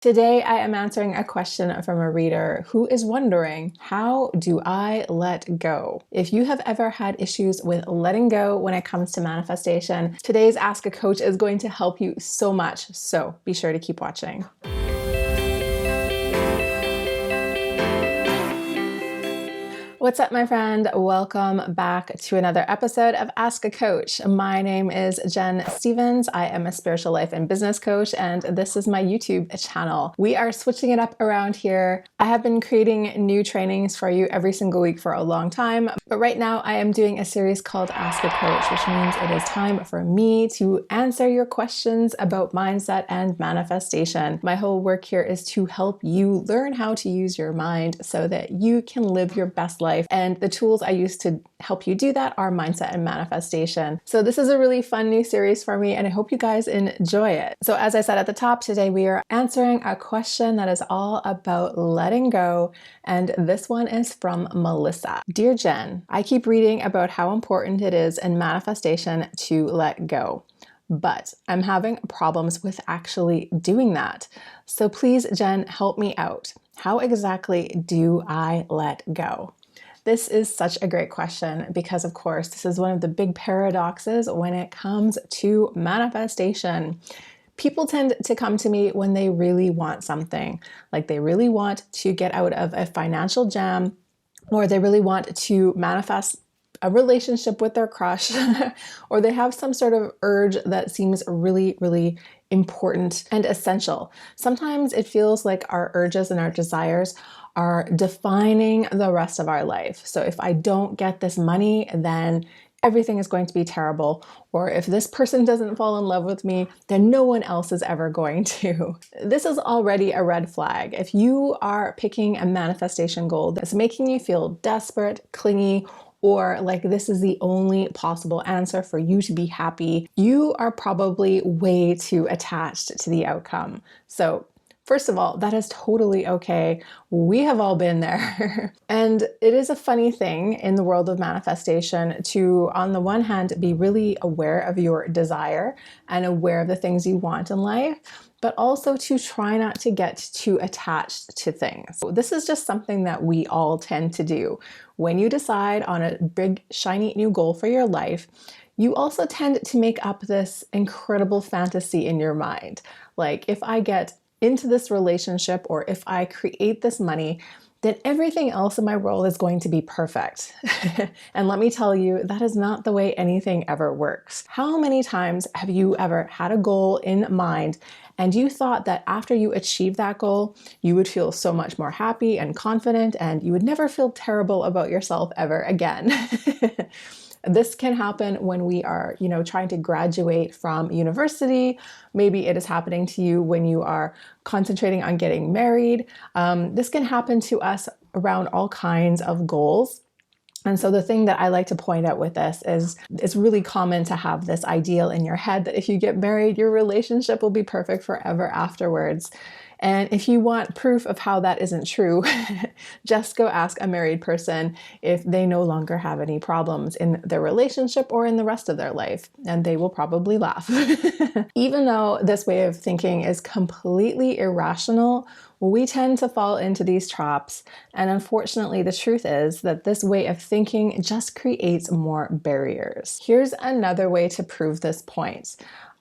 Today, I am answering a question from a reader who is wondering, how do I let go? If you have ever had issues with letting go when it comes to manifestation, today's Ask a Coach is going to help you so much. So be sure to keep watching. What's up, my friend? Welcome back to another episode of Ask a Coach. My name is Jen Stevens. I am a spiritual life and business coach, and this is my YouTube channel. We are switching it up around here. I have been creating new trainings for you every single week for a long time, but right now I am doing a series called Ask a Coach, which means it is time for me to answer your questions about mindset and manifestation. My whole work here is to help you learn how to use your mind so that you can live your best life. And the tools I use to help you do that are mindset and manifestation. So this is a really fun new series for me, and I hope you guys enjoy it. So as I said at the top, today we are answering a question that is all about letting go. And this one is from Melissa. Dear Jen, I keep reading about how important it is in manifestation to let go, but I'm having problems with actually doing that. So please, Jen, help me out. How exactly do I let go? This is such a great question because, of course, this is one of the big paradoxes when it comes to manifestation. People tend to come to me when they really want something, like they really want to get out of a financial jam, or they really want to manifest a relationship with their crush, or they have some sort of urge that seems really, really important and essential. Sometimes it feels like our urges and our desires are defining the rest of our life. So if I don't get this money, then everything is going to be terrible. Or if this person doesn't fall in love with me, then no one else is ever going to. This is already a red flag. If you are picking a manifestation goal that's making you feel desperate, clingy, or like this is the only possible answer for you to be happy, you are probably way too attached to the outcome. So first of all, that is totally okay. We have all been there. And it is a funny thing in the world of manifestation to, on the one hand, be really aware of your desire and aware of the things you want in life, but also to try not to get too attached to things. This is just something that we all tend to do. When you decide on a big, shiny new goal for your life, you also tend to make up this incredible fantasy in your mind. Like, if I get into this relationship, or if I create this money, then everything else in my world is going to be perfect. And let me tell you, that is not the way anything ever works. How many times have you ever had a goal in mind and you thought that after you achieve that goal, you would feel so much more happy and confident and you would never feel terrible about yourself ever again? This can happen when we are, trying to graduate from university. Maybe it is happening to you when you are concentrating on getting married. This can happen to us around all kinds of goals. And so the thing that I like to point out with this is it's really common to have this ideal in your head that if you get married, your relationship will be perfect forever afterwards. And if you want proof of how that isn't true, just go ask a married person if they no longer have any problems in their relationship or in the rest of their life, and they will probably laugh. Even though this way of thinking is completely irrational, we tend to fall into these traps. And unfortunately, the truth is that this way of thinking just creates more barriers. Here's another way to prove this point.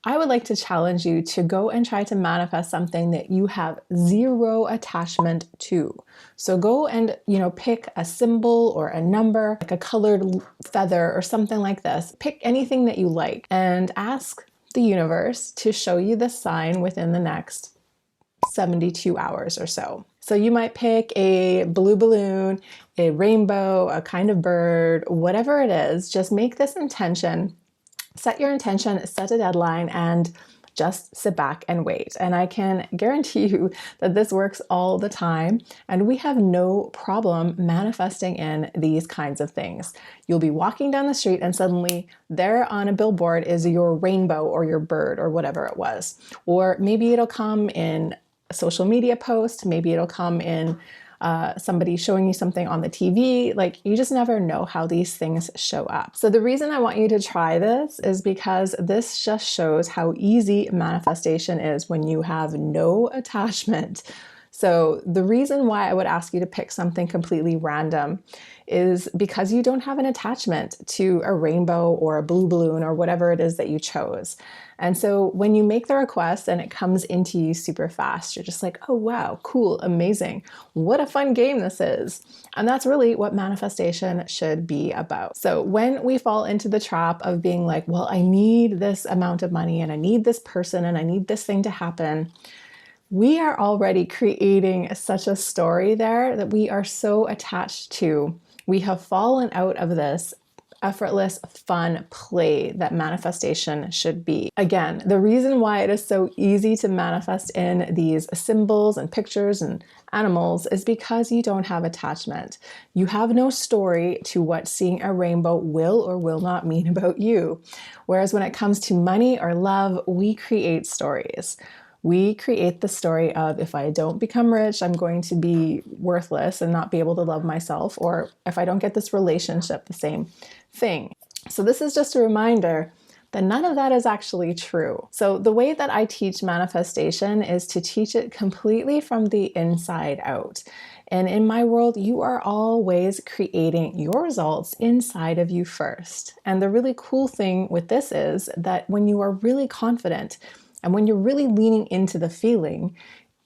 I would like to challenge you to go and try to manifest something that you have zero attachment to. So go and, pick a symbol or a number, like a colored feather or something like this. Pick anything that you like and ask the universe to show you the sign within the next 72 hours or so. So you might pick a blue balloon, a rainbow, a kind of bird, whatever it is. Just make this intention. Set your intention, set a deadline, and just sit back and wait. And I can guarantee you that this works all the time, and we have no problem manifesting in these kinds of things. You'll be walking down the street and suddenly there on a billboard is your rainbow or your bird or whatever it was. Or maybe it'll come in a social media post, maybe it'll come in somebody showing you something on the TV. Like, you just never know how these things show up. So the reason I want you to try this is because this just shows how easy manifestation is when you have no attachment. So the reason why I would ask you to pick something completely random is because you don't have an attachment to a rainbow or a blue balloon or whatever it is that you chose. And so when you make the request and it comes into you super fast, you're just like, oh, wow, cool, amazing. What a fun game this is. And that's really what manifestation should be about. So when we fall into the trap of being like, well, I need this amount of money and I need this person and I need this thing to happen, we are already creating such a story there that we are so attached to. We have fallen out of this effortless, fun play that manifestation should be. Again, the reason why it is so easy to manifest in these symbols and pictures and animals is because you don't have attachment. You have no story to what seeing a rainbow will or will not mean about you. Whereas when it comes to money or love, we create stories. We create the story of, if I don't become rich, I'm going to be worthless and not be able to love myself. Or if I don't get this relationship, the same thing. So this is just a reminder that none of that is actually true. So the way that I teach manifestation is to teach it completely from the inside out. And in my world, you are always creating your results inside of you first. And the really cool thing with this is that when you are really confident and when you're really leaning into the feeling,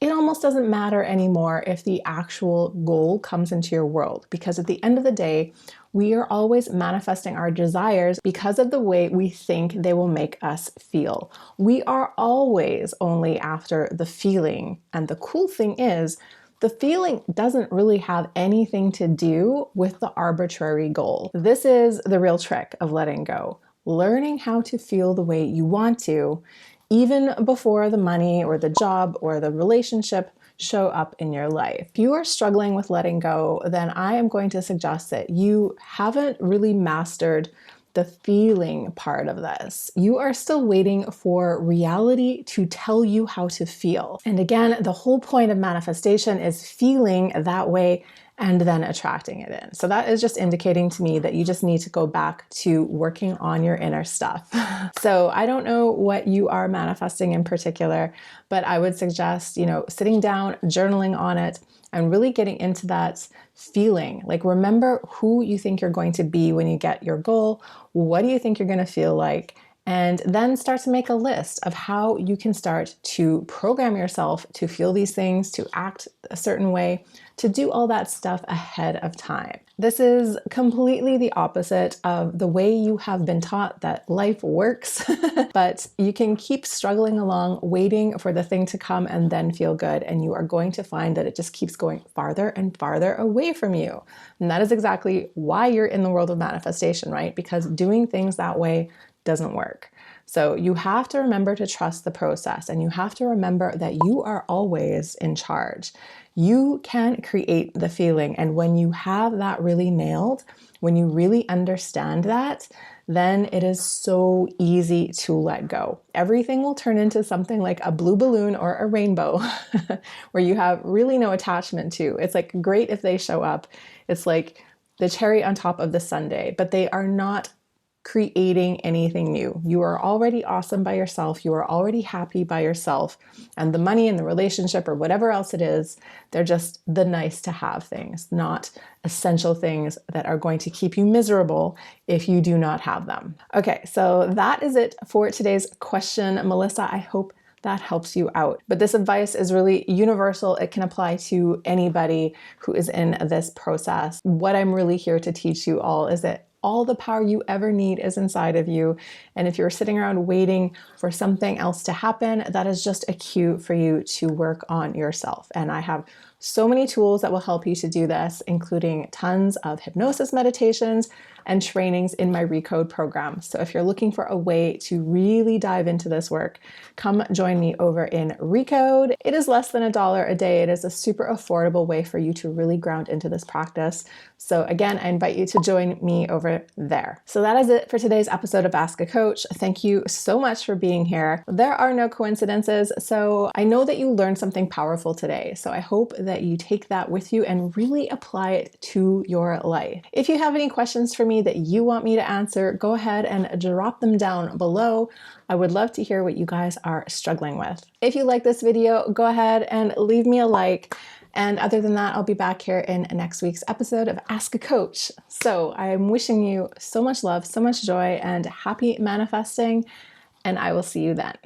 it almost doesn't matter anymore if the actual goal comes into your world, because at the end of the day, we are always manifesting our desires because of the way we think they will make us feel. We are always only after the feeling. And the cool thing is, the feeling doesn't really have anything to do with the arbitrary goal. This is the real trick of letting go. Learning how to feel the way you want to, even before the money or the job or the relationship show up in your life. If you are struggling with letting go, then I am going to suggest that you haven't really mastered the feeling part of this. You are still waiting for reality to tell you how to feel. And again, the whole point of manifestation is feeling that way and then attracting it in. So that is just indicating to me that you just need to go back to working on your inner stuff. So I don't know what you are manifesting in particular, but I would suggest, sitting down, journaling on it, and really getting into that feeling. Like, remember who you think you're going to be when you get your goal. What do you think you're going to feel like? And then start to make a list of how you can start to program yourself to feel these things, to act a certain way, to do all that stuff ahead of time. This is completely the opposite of the way you have been taught that life works, but you can keep struggling along, waiting for the thing to come and then feel good. And you are going to find that it just keeps going farther and farther away from you. And that is exactly why you're in the world of manifestation, right? Because doing things that way doesn't work. So you have to remember to trust the process, and you have to remember that you are always in charge. You can create the feeling. And when you have that really nailed, when you really understand that, then it is so easy to let go. Everything will turn into something like a blue balloon or a rainbow where you have really no attachment to. It's like great if they show up. It's like the cherry on top of the sundae, but they are not creating anything new. You are already awesome by yourself. You are already happy by yourself. And the money and the relationship or whatever else it is, they're just the nice to have things, not essential things that are going to keep you miserable if you do not have them. Okay, so that is it for today's question, Melissa. I hope that helps you out. But this advice is really universal. It can apply to anybody who is in this process. What I'm really here to teach you all is that all the power you ever need is inside of you. And if you're sitting around waiting for something else to happen, that is just a cue for you to work on yourself. And I have so many tools that will help you to do this, including tons of hypnosis meditations, and trainings in my Recode program. So if you're looking for a way to really dive into this work, come join me over in Recode. It is less than $1 a day. It is a super affordable way for you to really ground into this practice. So again, I invite you to join me over there. So that is it for today's episode of Ask a Coach. Thank you so much for being here. There are no coincidences. So I know that you learned something powerful today. So I hope that you take that with you and really apply it to your life. If you have any questions for me that you want me to answer, go ahead and drop them down below. I would love to hear what you guys are struggling with. If you like this video, go ahead and leave me a like. And other than that, I'll be back here in next week's episode of Ask a Coach. So I'm wishing you so much love, so much joy, and happy manifesting, and I will see you then.